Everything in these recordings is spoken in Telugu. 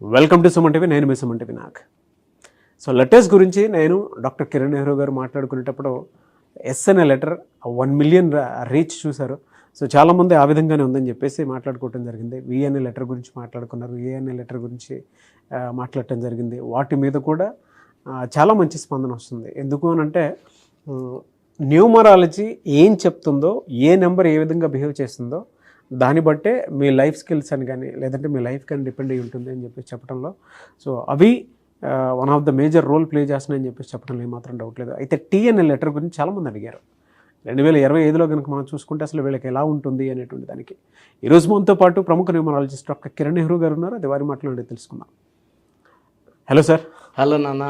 Welcome to Suman TV. నేను మీ Suman TV Nag. So letters గురించి నేను డాక్టర్ కిరణ్ నెహ్రూ గారు మాట్లాడుకునేటప్పుడు ఎస్ అనే లెటర్ 1 మిలియన్ రీచ్ చూశారు. సో చాలామంది ఆ విధంగానే ఉందని చెప్పేసి మాట్లాడుకోవటం జరిగింది. వి అనే లెటర్ గురించి మాట్లాడుకున్నారు, ఏ అనే లెటర్ గురించి మాట్లాడటం జరిగింది. వాటి మీద కూడా చాలా మంచి స్పందన వస్తుంది. ఎందుకు అని అంటే న్యూమరాలజీ ఏం చెప్తుందో, ఏ నెంబర్ ఏ విధంగా బిహేవ్ చేస్తుందో దాన్ని బట్టే మీ లైఫ్ స్కిల్స్ అని కానీ లేదంటే మీ లైఫ్ కానీ డిపెండ్ అయ్యి ఉంటుంది అని చెప్పేసి చెప్పడంలో సో అవి one of the major role play చేస్తున్నాయని చెప్పేసి చెప్పడంలో ఏమాత్రం డౌట్ లేదు. అయితే టీ అనే లెటర్ గురించి చాలామంది అడిగారు. 2025లో కనుక మనం చూసుకుంటే అసలు వీళ్ళకి ఎలా ఉంటుంది అనేటువంటి దానికి ఈరోజు మనతో పాటు ప్రముఖ న్యూమరాలజిస్ట్ డాక్టర్ కిరణ్ నెహ్రూ గారు ఉన్నారు. అది వారి మాట్లాడి తెలుసుకుందాం. Hello sir. హలో నాన్న.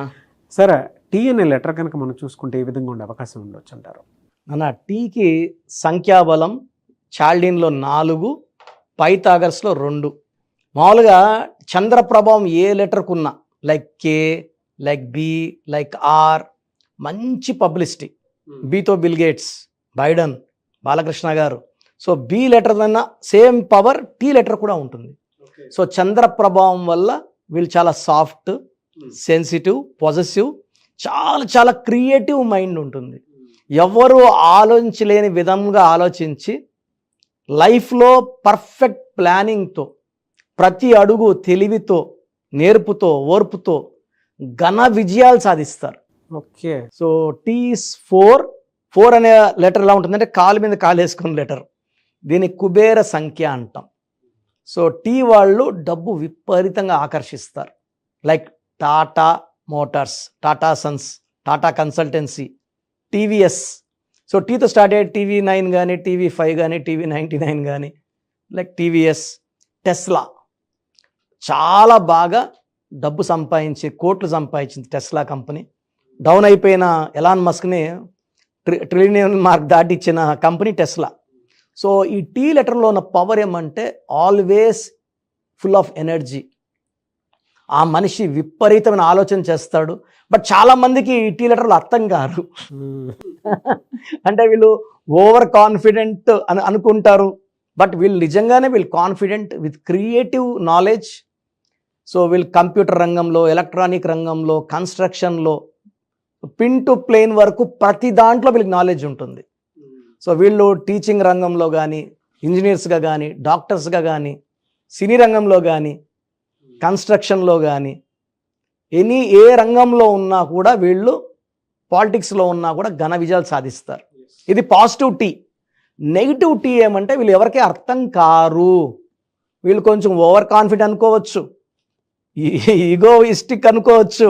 సార్, టీ అనే లెటర్ కనుక మనం చూసుకుంటే ఏ విధంగా ఉండే అవకాశం ఉండొచ్చు అంటారు? నాన్న, టీకి సంఖ్యాబలం చాల్డీన్లో 4, పైథాగరస్లో 2. మామూలుగా చంద్రప్రభావం ఏ లెటర్కు ఉన్నా, like K, like B, like R, మంచి పబ్లిసిటీ. బితో బిల్ గేట్స్, బైడెన్, బాలకృష్ణ గారు. సో బి లెటర్ అన్నా సేమ్ పవర్ టీ లెటర్ కూడా ఉంటుంది. సో చంద్ర ప్రభావం వల్ల వీళ్ళు చాలా సాఫ్ట్, సెన్సిటివ్, పాజిటివ్, చాలా చాలా క్రియేటివ్ మైండ్ ఉంటుంది. ఎవరు ఆలోచించలేని విధంగా ఆలోచించి లైఫ్లో పర్ఫెక్ట్ ప్లానింగ్తో, ప్రతి అడుగు తెలివితో, నేర్పుతో, ఓర్పుతో ఘన విజయాలు సాధిస్తారు. ఓకే. సో టీస్ 4 అనే లెటర్ ఎలా ఉంటుందంటే కాలు మీద కాలు వేసుకున్న లెటర్. దీన్ని కుబేర సంఖ్య అంటాం. సో టీ వాళ్ళు డబ్బు విపరీతంగా ఆకర్షిస్తారు. Like Tata Motors, Tata Sons, Tata Consultancy, TVS. So టీతో స్టార్ట్ అయ్యే TV9 కానీ, TV5 కానీ, TV99 కానీ, లైక్ టీవీఎస్, టెస్లా. చాలా బాగా డబ్బు సంపాదించి కోట్లు సంపాదించింది టెస్లా కంపెనీ. డౌన్ అయిపోయిన ఎలాన్ మస్క్ని ట్రిలియన్ మార్క్ దాటిచ్చిన కంపెనీ టెస్లా. సో ఈ టీ లెటర్లో ఉన్న పవర్ ఏమంటే ఆల్వేస్ ఫుల్ ఆఫ్ ఎనర్జీ. ఆ మనిషి విపరీతమైన ఆలోచన చేస్తాడు. బట్ చాలామందికి ఈ టీ లెటర్లు అర్థం కారు. అంటే వీళ్ళు ఓవర్ కాన్ఫిడెంట్ అని అనుకుంటారు. బట్ వీళ్ళు నిజంగానే వీళ్ళు confident with creative knowledge. So వీళ్ళు కంప్యూటర్ రంగంలో, ఎలక్ట్రానిక్ రంగంలో, కన్స్ట్రక్షన్లో, పిన్ టు ప్లేన్ వరకు ప్రతి దాంట్లో వీళ్ళకి నాలెడ్జ్ ఉంటుంది. సో వీళ్ళు టీచింగ్ రంగంలో కానీ, ఇంజనీర్స్గా కానీ, డాక్టర్స్గా కానీ, సినీ రంగంలో కానీ, కన్స్ట్రక్షన్లో కానీ, ఏ రంగంలో ఉన్నా కూడా వీళ్ళు, పాలిటిక్స్లో ఉన్నా కూడా ఘన విజయాలు సాధిస్తారు. ఇది పాజిటివ్ టీ. నెగిటివ్ టీ ఏమంటే వీళ్ళు ఎవరికీ అర్థం కారు. వీళ్ళు కొంచెం ఓవర్ కాన్ఫిడెంట్ అనుకోవచ్చు, ఈగోయిస్టిక్ అనుకోవచ్చు.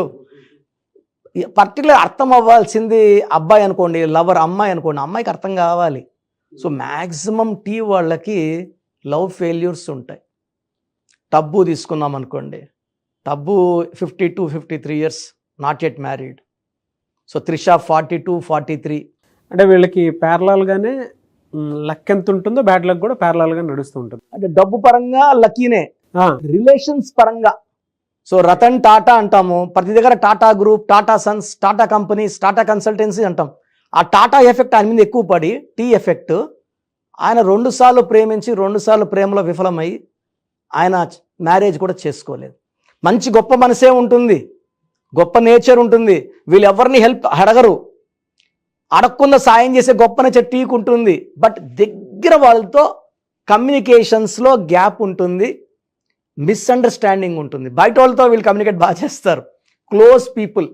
పర్టికులర్ అర్థం అవ్వాల్సింది అబ్బాయి అనుకోండి, లవర్ అమ్మాయి అనుకోండి, అమ్మాయికి అర్థం కావాలి. సో మ్యాక్సిమం టీ వాళ్ళకి లవ్ ఫెయిల్యూర్స్ ఉంటాయి. టబ్బు తీసుకున్నాం అనుకోండి, tub 52-53 years, not yet married. So Trisha 42-43. అంటే వీళ్ళకి ప్యారలాల్గానే లక్ ఎంత ఉంటుందో బ్యాడ్ లక్ కూడా ప్యారలాల్గా నడుస్తూ ఉంటుంది. అంటే డబ్బు పరంగా లక్కీనే, రిలేషన్స్ పరంగా. సో రతన్ టాటా అంటాము, ప్రతి దగ్గర Tata group, Tata Sons, Tata companies, Tata consultancy అంటాం. ఆ టాటా ఎఫెక్ట్ ఆయన మీద ఎక్కువ పడి, టీ ఎఫెక్ట్, ఆయన 2 సార్లు ప్రేమించి 2 సార్లు ప్రేమలో విఫలమై ఆయన మ్యారేజ్ కూడా చేసుకోలేదు. మంచి గొప్ప మనసే ఉంటుంది, గొప్ప నేచర్ ఉంటుంది. వీళ్ళు ఎవరిని హెల్ప్ అడగరు, అడగకుండా సాయం చేసే గొప్ప నేచర్ టీకి ఉంటుంది. బట్ దగ్గర వాళ్ళతో కమ్యూనికేషన్స్లో గ్యాప్ ఉంటుంది, మిస్అండర్స్టాండింగ్ ఉంటుంది. బయట వాళ్ళతో వీళ్ళు కమ్యూనికేట్ బాగా చేస్తారు. క్లోజ్ పీపుల్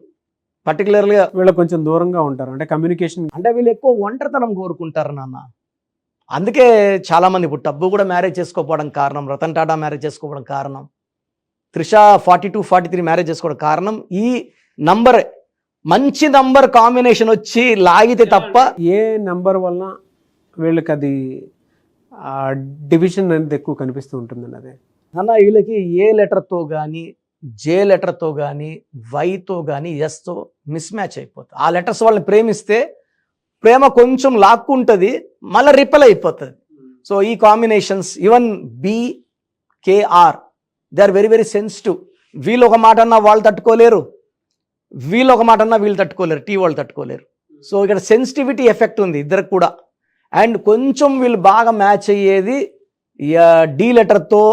పర్టికులర్గా వీళ్ళు కొంచెం దూరంగా ఉంటారు. అంటే కమ్యూనికేషన్, అంటే వీళ్ళు ఎక్కువ ఒంటరితనం కోరుకుంటారు నాన్న. అందుకే చాలామంది ఇప్పుడు టబ్బు కూడా మ్యారేజ్ చేసుకోకపోవడం కారణం, రతన్ టాటా మ్యారేజ్ చేసుకోవడం కారణం, త్రిష 42-43 మ్యారేజ్ చేసుకోవడం కారణం ఈ నంబర్. మంచి నంబర్ కాంబినేషన్ వచ్చి లాగితే తప్ప ఏ నంబర్ వల్ల వీళ్ళకి అది డివిజన్ అనేది ఎక్కువ కనిపిస్తూ ఉంటుందండి. అదే అన్న, వీళ్ళకి ఏ లెటర్తో కానీ, జే లెటర్తో కానీ, వైతో కానీ, ఎస్తో మిస్ మ్యాచ్ అయిపోతుంది. ఆ లెటర్స్ వాళ్ళని ప్రేమిస్తే ప్రేమ కొంచెం లాక్కుంటుంది, మళ్ళీ రిపెల్ అయిపోతుంది. సో ఈ combinations, even B, KR, they are very very sensitive. వీళ్ళు ఒక మాట అన్నా వాళ్ళు తట్టుకోలేరు, వీళ్ళు ఒక మాట అన్నా వీళ్ళు తట్టుకోలేరు, టీ వాళ్ళు తట్టుకోలేరు. సో ఇక్కడ సెన్సిటివిటీ ఎఫెక్ట్ ఉంది ఇద్దరికి కూడా. అండ్ కొంచెం వీళ్ళు బాగా మ్యాచ్ అయ్యేది డి లెటర్తో,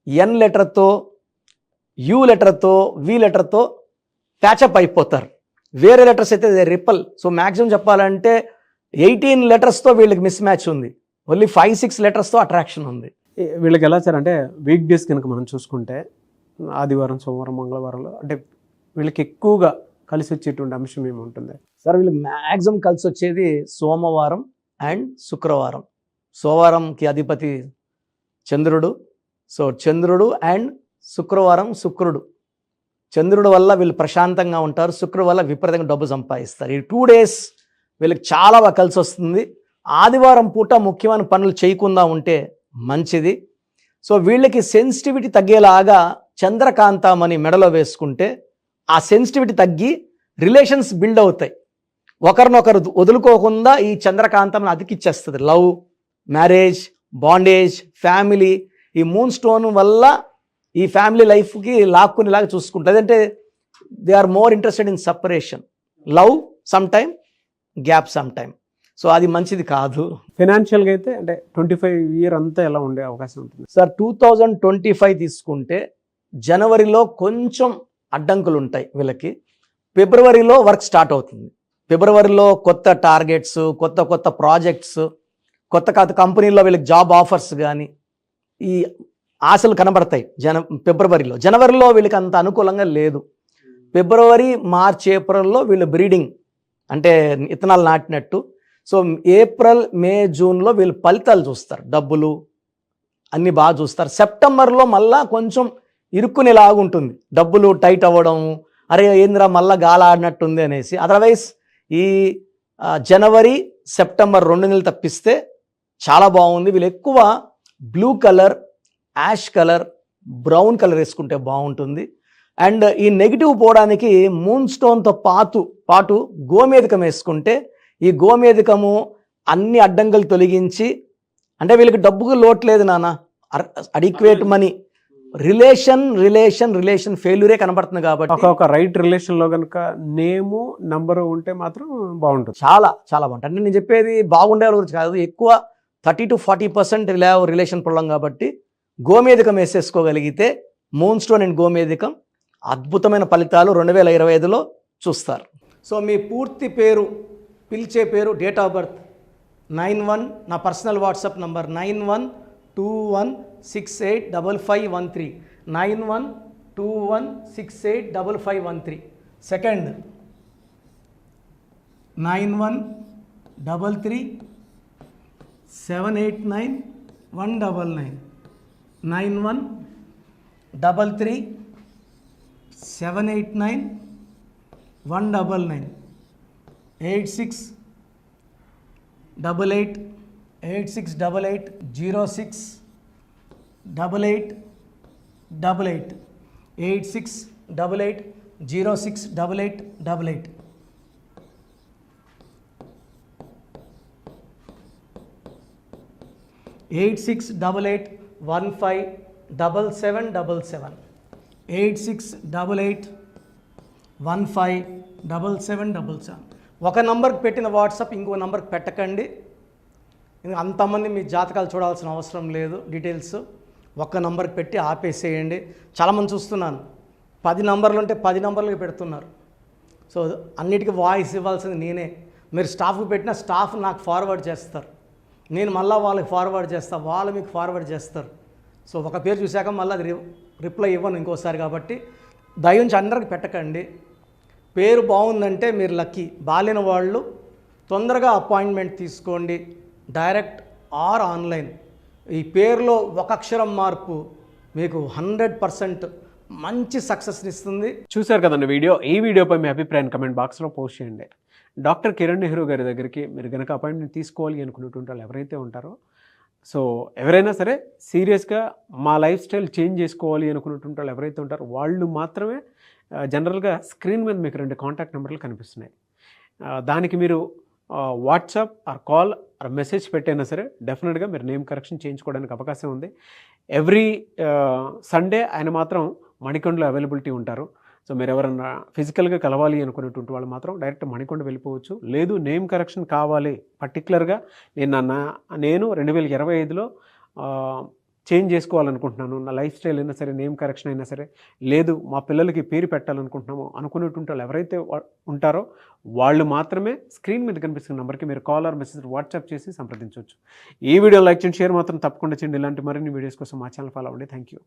ఎన్ లెటర్తో, యూ లెటర్తో వి లెటర్తో ప్యాచప్ అయిపోతారు. వేరే లెటర్స్ అయితే రిపల్. సో మ్యాక్సిమం చెప్పాలంటే 18 లెటర్స్తో వీళ్ళకి మిస్ మ్యాచ్ ఉంది, ఓన్లీ 5-6 లెటర్స్తో అట్రాక్షన్ ఉంది. వీళ్ళకి ఎలా సార్ అంటే వీక్ డేస్ కనుక మనం చూసుకుంటే ఆదివారం, సోమవారం, మంగళవారంలో అంటే వీళ్ళకి ఎక్కువగా కలిసి వచ్చేటువంటి అంశం ఏముంటుంది సార్? వీళ్ళకి మ్యాక్సిమం కలిసి వచ్చేది సోమవారం అండ్ శుక్రవారం. సోమవారంకి అధిపతి చంద్రుడు. సో చంద్రుడు అండ్ శుక్రవారం శుక్రుడు. చంద్రుడు వల్ల వీళ్ళు ప్రశాంతంగా ఉంటారు, శుక్రుడు వల్ల విపరీతంగా డబ్బు సంపాదిస్తారు. ఈ 2 డేస్ వీళ్ళకి చాలా బాగా కలిసి వస్తుంది. ఆదివారం పూట ముఖ్యమైన పనులు చేయకుండా ఉంటే మంచిది. సో వీళ్ళకి సెన్సిటివిటీ తగ్గేలాగా చంద్రకాంతమని మెడలో వేసుకుంటే ఆ సెన్సిటివిటీ తగ్గి రిలేషన్స్ బిల్డ్ అవుతాయి. ఒకరినొకరు వదులుకోకుండా ఈ చంద్రకాంతం అతికిచ్చేస్తుంది. Love, marriage, bondage, family. ఈ మూన్ స్టోన్ వల్ల ఈ ఫ్యామిలీ లైఫ్కి లాక్కునేలాగా చూసుకుంటుంది. అంటే they are more interested in separation. Love some time, gap some time. So అది మంచిది కాదు. ఫైనాన్షియల్గా అయితే అంటే 25 ఇయర్ అంతా ఎలా ఉండే అవకాశం ఉంటుంది సార్? 2025 తీసుకుంటే జనవరిలో కొంచెం అడ్డంకులు ఉంటాయి వీళ్ళకి. ఫిబ్రవరిలో వర్క్ స్టార్ట్ అవుతుంది. ఫిబ్రవరిలో కొత్త టార్గెట్స్, కొత్త కొత్త ప్రాజెక్ట్స్, కొత్త కంపెనీల్లో వీళ్ళకి జాబ్ ఆఫర్స్ కానీ ఈ ఆశలు కనబడతాయి ఫిబ్రవరిలో. జనవరిలో వీళ్ళకి అంత అనుకూలంగా లేదు. ఫిబ్రవరి, మార్చ్, ఏప్రిల్లో వీళ్ళు బ్రీడింగ్ అంటే ఇత్తనాలు నాటినట్టు. సో ఏప్రిల్, మే, జూన్లో వీళ్ళు ఫలితాలు చూస్తారు, డబ్బులు అన్నీ బాగా చూస్తారు. సెప్టెంబర్లో మళ్ళా కొంచెం ఇరుక్కునేలాగుంటుంది, డబ్బులు టైట్ అవ్వడం, అరే ఏంద్రా మళ్ళా గాల ఆడినట్టుంది అనేసి. అదర్వైజ్ ఈ జనవరి, సెప్టెంబర్ 2 నెలలు తప్పిస్తే చాలా బాగుంది. వీళ్ళు ఎక్కువ blue colour, ash colour, brown colour వేసుకుంటే బాగుంటుంది. అండ్ ఈ నెగిటివ్ పోవడానికి మూన్ స్టోన్తో పాటు గోమేధికం వేసుకుంటే ఈ గోమేధికము అన్ని అడ్డంకులు తొలగించి, అంటే వీళ్ళకి డబ్బుకు లోటు లేదు నాన్న, అడిక్వేట్ మనీ, రిలేషన్ ఫెయిల్యూరే కనబడుతుంది. కాబట్టి ఒక రైట్ రిలేషన్లో కనుక నేము నంబరు ఉంటే మాత్రం బాగుంటుంది, చాలా చాలా బాగుంటుంది. అంటే నేను చెప్పేది బాగుండే వాళ్ళ గురించి కాదు, ఎక్కువ 30 to 40% రిలేషన్ పొలం. కాబట్టి గోమేధికం వేసేసుకోగలిగితే మూన్ స్టోన్ అండ్ గోమేధికం అద్భుతమైన ఫలితాలు 2025లో చూస్తారు. సో మీ పూర్తి పేరు, పిలిచే పేరు, డేట్ ఆఫ్ బర్త్ 91, నా personal WhatsApp number 9121685513, 9121685513. Second 9133789199, 9133789199, 8688068888, 8688068888. Eight 8688157777, 8688157777. ఒక నంబర్కి పెట్టిన వాట్సాప్ ఇంకో నంబర్కి పెట్టకండి. అంతమంది మీ జాతకాలు చూడాల్సిన అవసరం లేదు. డీటెయిల్స్ ఒక్క నంబర్కి పెట్టి ఆపేసేయండి. చాలామంది చూస్తున్నాను 10 నంబర్లు ఉంటే 10 నంబర్లకి పెడుతున్నారు. సో అన్నిటికీ వాయిస్ ఇవ్వాల్సింది నేనే. మీరు స్టాఫ్కి పెట్టిన స్టాఫ్ నాకు ఫార్వర్డ్ చేస్తారు, నేను మళ్ళీ వాళ్ళకి ఫార్వర్డ్ చేస్తాను, వాళ్ళు మీకు ఫార్వర్డ్ చేస్తారు. సో ఒక పేరు చూశాక మళ్ళీ అది రిప్లై ఇవ్వను ఇంకోసారి. కాబట్టి దయించి అందరికి పెట్టకండి. పేరు బాగుందంటే మీరు లక్కీ. బాలేని వాళ్ళు తొందరగా అపాయింట్మెంట్ తీసుకోండి, డైరెక్ట్ ఆర్ ఆన్లైన్. ఈ పేరులో ఒక అక్షరం మార్పు మీకు 100% మంచి సక్సెస్ని ఇస్తుంది. చూశారు కదండి వీడియో. ఈ వీడియోపై మీ అభిప్రాయం కమెంట్ బాక్స్లో పోస్ట్ చేయండి. డాక్టర్ కిరణ్ నెహ్రూ గారి దగ్గరికి మీరు కనుక అపాయింట్మెంట్ తీసుకోవాలి అనుకునేటువంటి వాళ్ళు ఎవరైతే ఉంటారో, సో ఎవరైనా సరే సీరియస్గా మా లైఫ్ స్టైల్ చేంజ్ చేసుకోవాలి అనుకునేటువంటి వాళ్ళు ఎవరైతే ఉంటారో వాళ్ళు మాత్రమే జనరల్గా స్క్రీన్ మీద మీకు 2 కాంటాక్ట్ నెంబర్లు కనిపిస్తున్నాయి. దానికి మీరు WhatsApp or call or message పెట్టైనా సరే డెఫినెట్గా మీరు నేమ్ కరెక్షన్ చేయించుకోవడానికి అవకాశం ఉంది. ఎవ్రీ సండే ఆయన మాత్రం మణికొండలో అవైలబిలిటీ ఉంటారు. సో మీరు ఎవరన్నా ఫిజికల్గా కలవాలి అనుకునేటువంటి వాళ్ళు మాత్రం డైరెక్ట్ మణికొండ వెళ్ళిపోవచ్చు. లేదు నేమ్ కరెక్షన్ కావాలి పర్టికులర్గా నేను 2025లో చేంజ్ చేసుకోవాలనుకుంటున్నాను, నా లైఫ్ స్టైల్ అయినా సరే, నేమ్ కరెక్షన్ అయినా సరే, లేదు మా పిల్లలకి పేరు పెట్టాలనుకుంటున్నాము అనుకునేటువంటి వాళ్ళు ఎవరైతే ఉంటారో వాళ్ళు మాత్రమే స్క్రీన్ మీద కనిపిస్తున్న నెంబర్కి మీరు కాల్ ఆర్ మెసేజ్ వాట్సాప్ చేసి సంప్రదించవచ్చు. ఈ వీడియో లైక్ చేయండి, షేర్ మాత్రం తప్పకుండా చేయండి. ఇలాంటి మరిన్ని వీడియోస్ కోసం మా ఛానల్ ఫాలో అవ్వండి. Thank you.